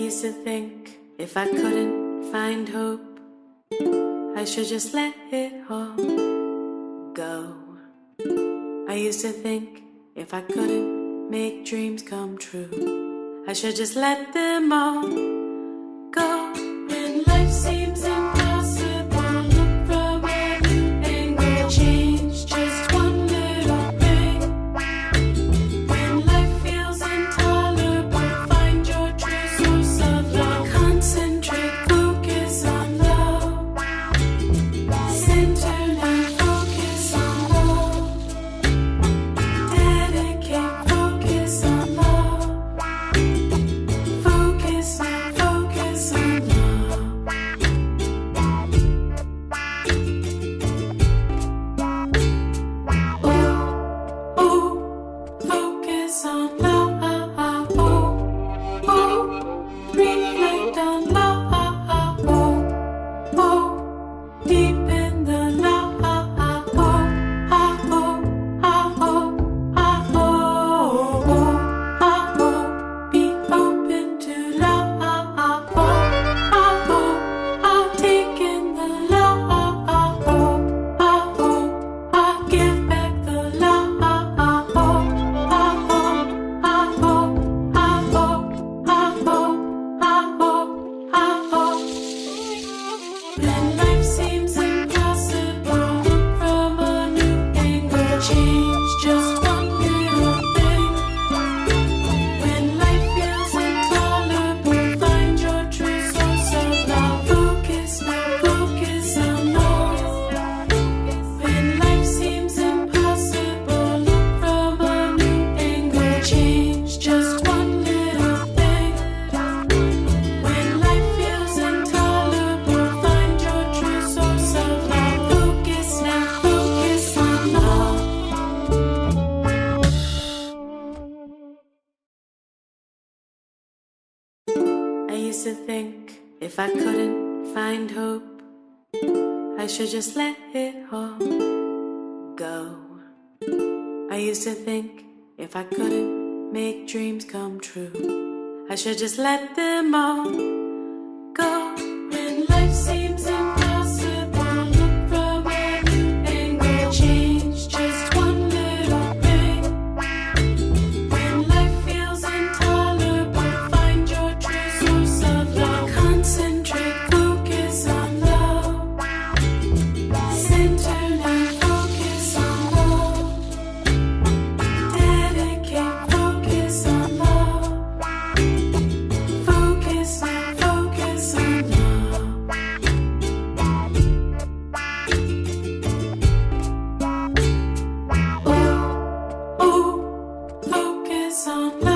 used to think if I couldn't find hope, I should just let it all go. I used to think if I couldn't make dreams come true, I should just let them all go. When life seems impossible, look from a new angle, change just one little thing. When life feels intolerable, find your true source of love. Concentrate, focus on love. Center and focus on love. Dedicate, focus on love. Focus on love. Focus on love. Reflect on love. Deep in the love. Be open to love. Take in the love. Give back the love. When life seems impossible, look from a new angle, change just one little thing. When life feels intolerable, find your true source of love. Focus now, focus on love. When life seems impossible, look from a new angle, change just one little thing. When life feels intolerable, find your true source of love. Focus now, focus on love. I used to think if I couldn't find hope, I should just let it all go. I used to think if I couldn't make dreams come true, I should just let them all go. When life seems impossible, look from a new angle, change just one little thing. When life feels intolerable, find your true source of love. Concentrate, focus on love. Center and focus on love. Dedicate, focus on love. Focus on love. Focus on love.